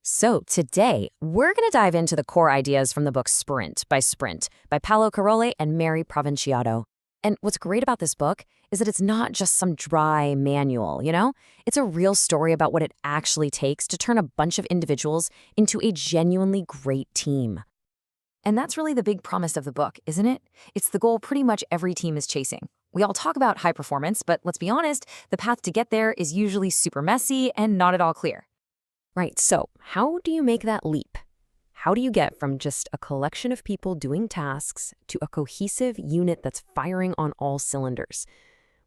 So today, we're going to dive into the core ideas from the book Sprint by Paulo Caroli and Mary Provinciatto. And what's great about this book is that it's not just some dry manual. It's a real story about what it actually takes to turn a bunch of individuals into a genuinely great team. And that's really the big promise of the book, isn't it? It's the goal pretty much every team is chasing. We all talk about high performance, but let's be honest, the path to get there is usually super messy and not at all clear. Right, so how do you make that leap? How do you get from just a collection of people doing tasks to a cohesive unit that's firing on all cylinders?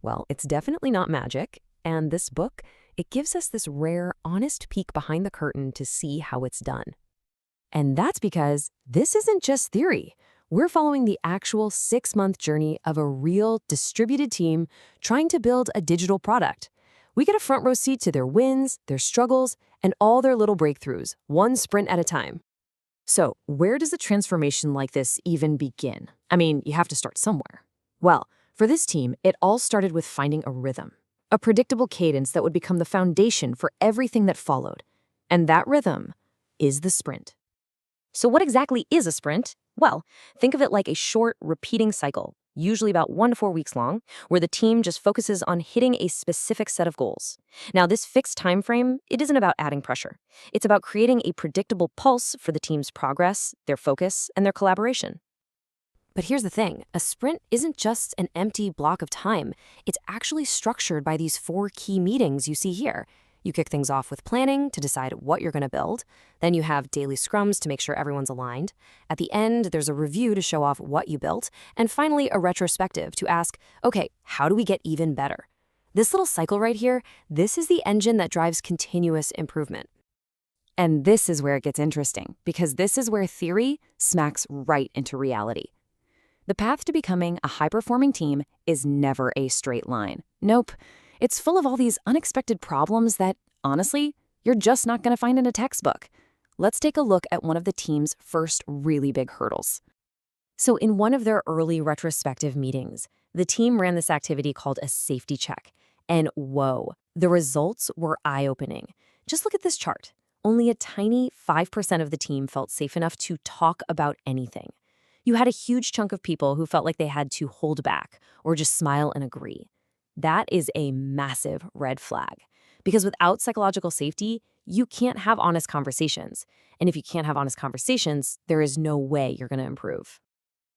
Well, it's definitely not magic, and this book, it gives us this rare, honest peek behind the curtain to see how it's done. And that's because this isn't just theory. We're following the actual 6-month journey of a real distributed team trying to build a digital product. We get a front row seat to their wins, their struggles, and all their little breakthroughs, one sprint at a time. So, where does a transformation like this even begin? I mean, you have to start somewhere. Well, for this team, it all started with finding a rhythm, a predictable cadence that would become the foundation for everything that followed. And that rhythm is the sprint. So what exactly is a sprint? Well, think of it like a short, repeating cycle, usually about 1 to 4 weeks long, where the team just focuses on hitting a specific set of goals. Now, this fixed time frame, it isn't about adding pressure. It's about creating a predictable pulse for the team's progress, their focus, and their collaboration. But here's the thing, a sprint isn't just an empty block of time. It's actually structured by these 4 key meetings you see here. You kick things off with planning to decide what you're going to build. Then you have daily scrums to make sure everyone's aligned. At the end, there's a review to show off what you built. And finally, a retrospective to ask, okay, how do we get even better? This little cycle right here, this is the engine that drives continuous improvement. And this is where it gets interesting, because this is where theory smacks right into reality. The path to becoming a high-performing team is never a straight line. Nope. It's full of all these unexpected problems that, honestly, you're just not going to find in a textbook. Let's take a look at one of the team's first really big hurdles. So in one of their early retrospective meetings, the team ran this activity called a safety check. And whoa, the results were eye-opening. Just look at this chart. Only a tiny 5% of the team felt safe enough to talk about anything. You had a huge chunk of people who felt like they had to hold back or just smile and agree. That is a massive red flag, because without psychological safety, you can't have honest conversations. And if you can't have honest conversations, there is no way you're going to improve.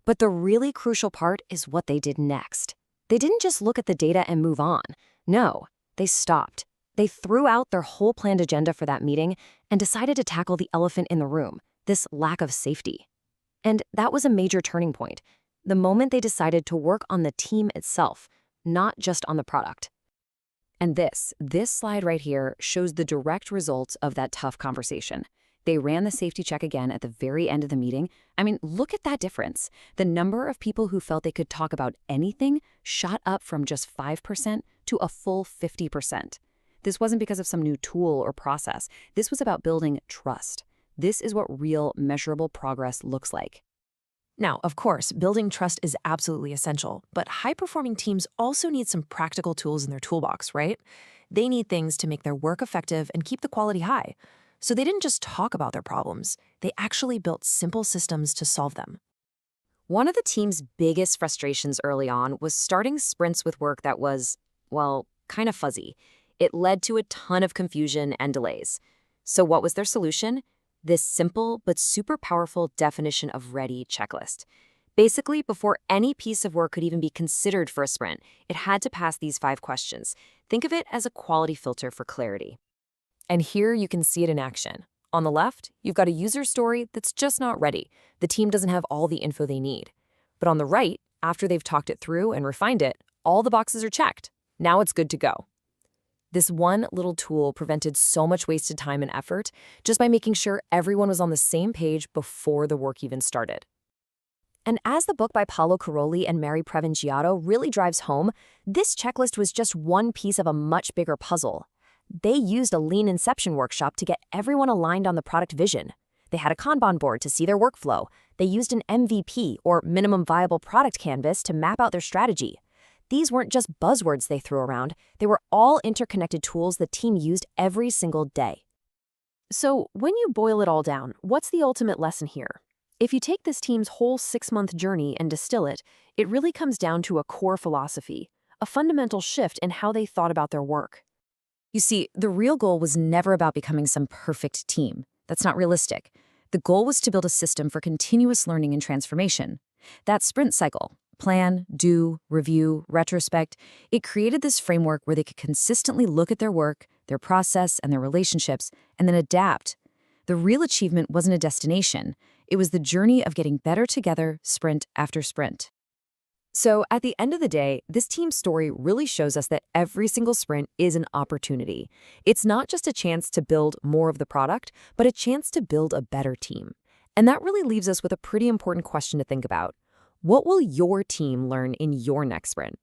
But the really crucial part is what they did next. They didn't just look at the data and move on. No, they stopped. They threw out their whole planned agenda for that meeting and decided to tackle the elephant in the room, this lack of safety. And that was a major turning point. The moment they decided to work on the team itself, not just on the product. And this slide right here shows the direct results of that tough conversation. They ran the safety check again at the very end of the meeting. I mean, look at that difference. The number of people who felt they could talk about anything shot up from just 5% to a full 50%. This wasn't because of some new tool or process. This was about building trust. This is what real, measurable progress looks like. Now, of course, building trust is absolutely essential, but high-performing teams also need some practical tools in their toolbox, right? They need things to make their work effective and keep the quality high. So they didn't just talk about their problems, they actually built simple systems to solve them. One of the team's biggest frustrations early on was starting sprints with work that was, well, kind of fuzzy. It led to a ton of confusion and delays. So what was their solution? This simple but super powerful definition of ready checklist. Basically, before any piece of work could even be considered for a sprint, it had to pass these 5 questions. Think of it as a quality filter for clarity. And here you can see it in action. On the left, you've got a user story that's just not ready. The team doesn't have all the info they need. But on the right, after they've talked it through and refined it, all the boxes are checked. Now it's good to go. This one little tool prevented so much wasted time and effort just by making sure everyone was on the same page before the work even started. And as the book by Paulo Caroli and Mary Provinciatto really drives home, this checklist was just one piece of a much bigger puzzle. They used a Lean Inception workshop to get everyone aligned on the product vision. They had a Kanban board to see their workflow. They used an MVP, or minimum viable product canvas, to map out their strategy. These weren't just buzzwords they threw around. They were all interconnected tools the team used every single day. So, when you boil it all down, what's the ultimate lesson here? If you take this team's whole 6 month journey and distill it, it really comes down to a core philosophy, a fundamental shift in how they thought about their work. You see, the real goal was never about becoming some perfect team. That's not realistic. The goal was to build a system for continuous learning and transformation. That sprint cycle, plan, do, review, retrospect, it created this framework where they could consistently look at their work, their process, and their relationships, and then adapt. The real achievement wasn't a destination. It was the journey of getting better together, sprint after sprint. So, at the end of the day, this team story really shows us that every single sprint is an opportunity. It's not just a chance to build more of the product, but a chance to build a better team. And that really leaves us with a pretty important question to think about. What will your team learn in your next sprint?